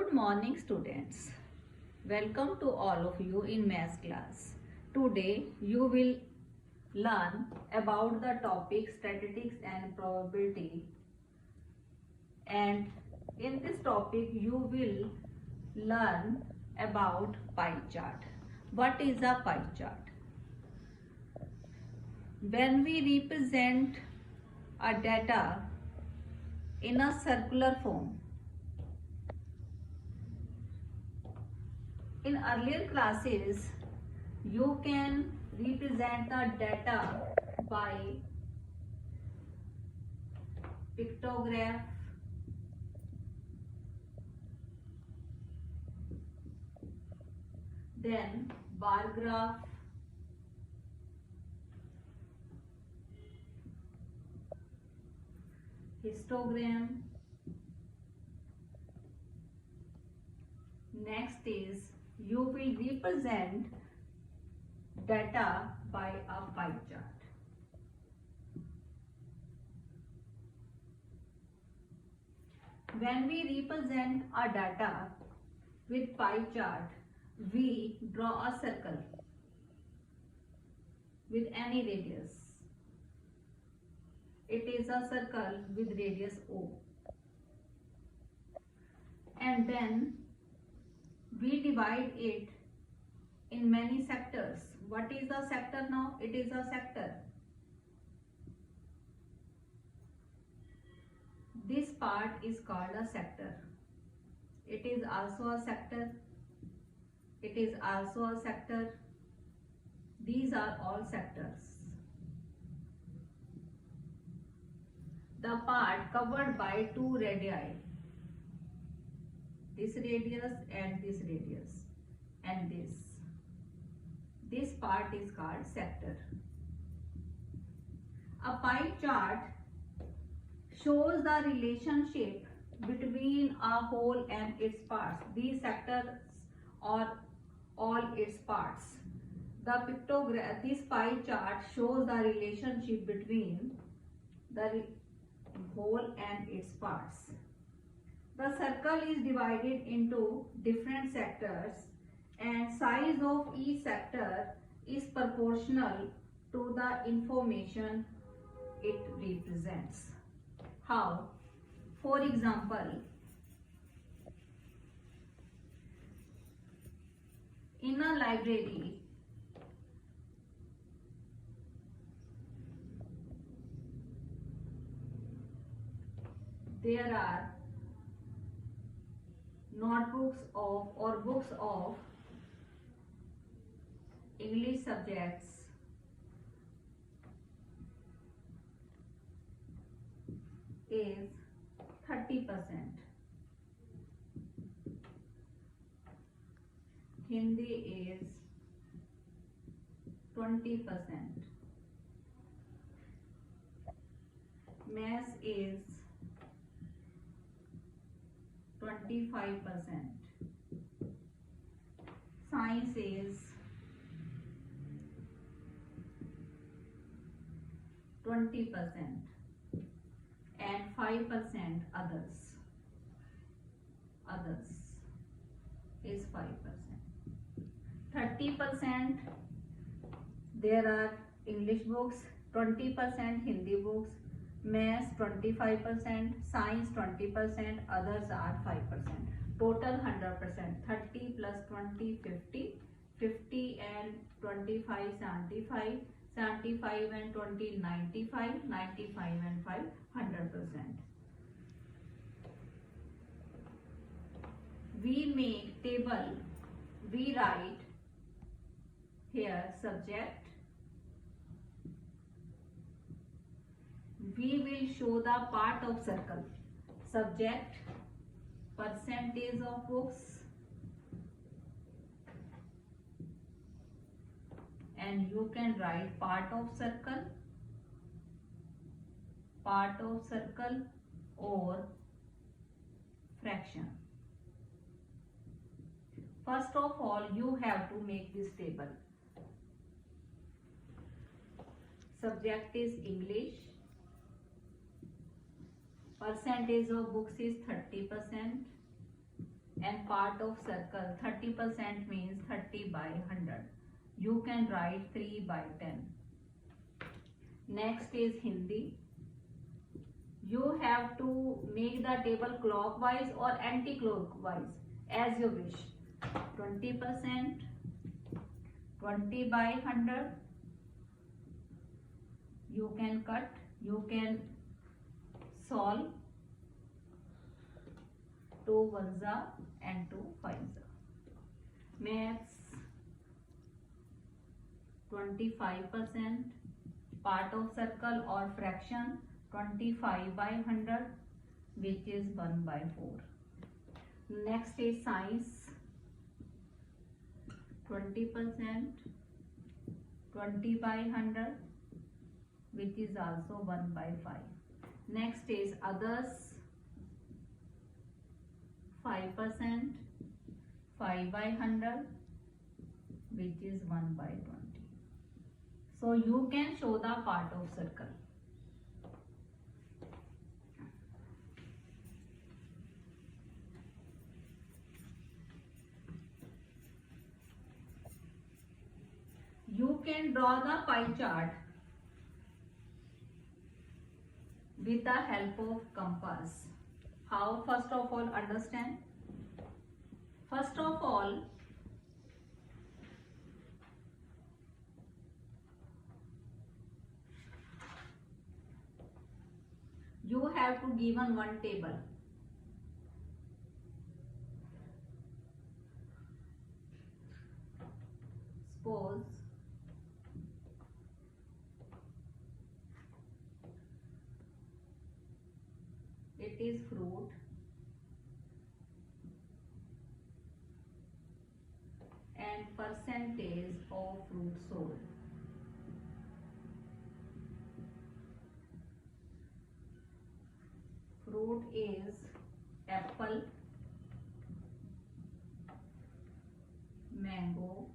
Good morning, students. Welcome to all of you in math class. Today you will learn about the topic statistics and probability, and in this topic you will learn about pie chart. What is a pie chart? When we represent a data in a circular form, in earlier classes you can represent the data by pictograph, then bar graph, histogram. Next is you will represent data by a pie chart. When we represent a data with pie chart, we draw a circle with any radius. It is a circle with radius O. And then we divide it in many sectors. What is a sector now? It is a sector. This part is called a sector. It is also a sector. It is also a sector. These are all sectors. The part covered by two radii, this radius and this radius, and this part is called sector. A pie chart shows the relationship between a whole and its parts. These sectors are all its parts. This pie chart shows the relationship between the whole and its parts. The circle is divided into different sectors, and size of each sector is proportional to the information it represents. How? For example, in a library, there are notebooks of or books of English subjects is 30%. Hindi is 20%. Maths is 25%. Science is 20%. And 5% others. Others is 5%. 30% there are English books, 20% Hindi books, Maths 25%, Science 20%, others are 5%. Total 100%. 30 plus 20, 50. 50 and 25, 75. 75 and 20, 95. 95 and 5, 100%. We make table. We write here subject. We will show the part of circle. Subject, percentage of books, and you can write part of circle or fraction. First of all, you have to make this table. Subject is English. Percentage of books is 30%. and part of circle 30% means 30 by 100. You can write 3 by 10. Next is Hindi. You have to make the table clockwise or anti-clockwise as you wish. 20%, 20 by 100. You can cut, you can solve. 2 ones and 2 5s. Maths 25%, part of circle or fraction 25 by 100 which is 1 by 4. Next is science 20%, 20 by 100 which is also 1 by 5. Next is others 5%, 5 by 100 which is 1 by 20. So you can show the part of circle. You can draw the pie chart with the help of compass. How? First of all, understand. First of all, you have to given one table. Suppose it is fruit and percentage of fruit sold. Fruit is apple, mango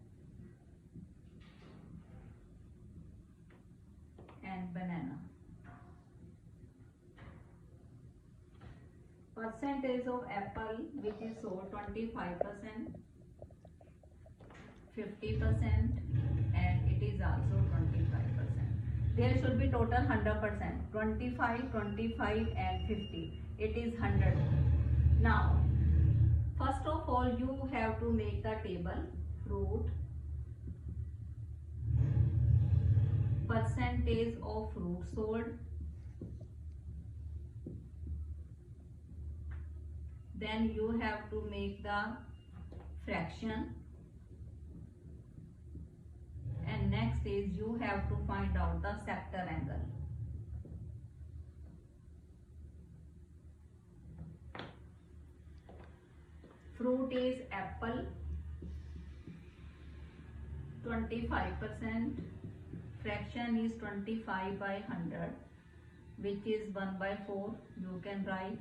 and banana. Percentage of apple which is sold 25%, 50% and it is also 25%. There should be total 100%, 25, 25 and 50. It is 100. Now, first of all you have to make the table fruit, percentage of fruit sold, then you have to make the fraction, and next is you have to find out the sector angle. Fruit is apple, 25%, fraction is 25 by 100 which is 1 by 4, you can write.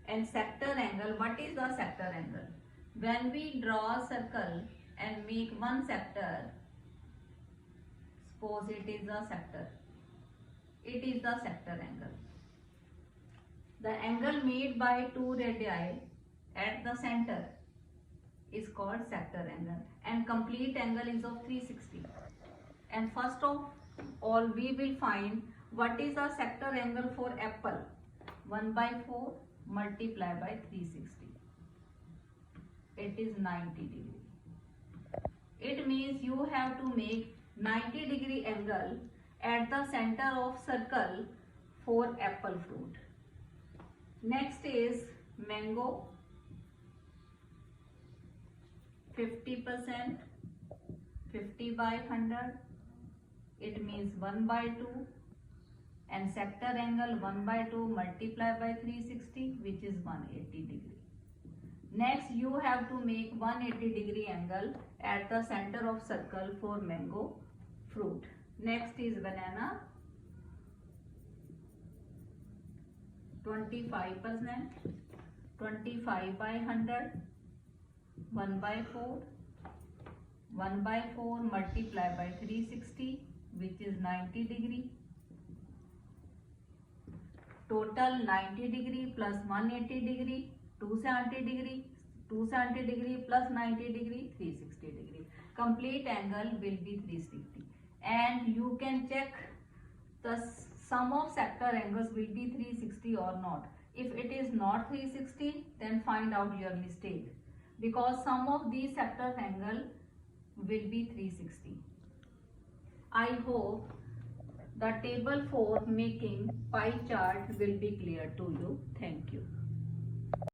And sector angle, what is the sector angle? When we draw a circle and make one sector, suppose it is a sector, it is the sector angle. The angle made by two radii at the center is called sector angle, and complete angle is of 360. And first of all we will find what is the sector angle for apple. 1 by 4 multiplied by 360. It is 90 degree. It means you have to make 90 degree angle at the center of circle for apple fruit. Next is mango, 50%, 50 by 100. It means 1 by 2. And sector angle 1 by 2 multiplied by 360 which is 180 degree. Next you have to make 180 degree angle at the center of circle for mango fruit. Next is banana, 25%, 25 by 100, 1 by 4, 1 by 4 multiplied by 360 which is 90 degree. Total 90 degree plus 180 degree, 270 degree, 270 degree plus 90 degree, 360 degree. Complete angle will be 360. And you can check the sum of sector angles will be 360 or not. If it is not 360, then find out your mistake, because sum of these sector angle will be 360. I hope the table for making pie chart will be clear to you. Thank you.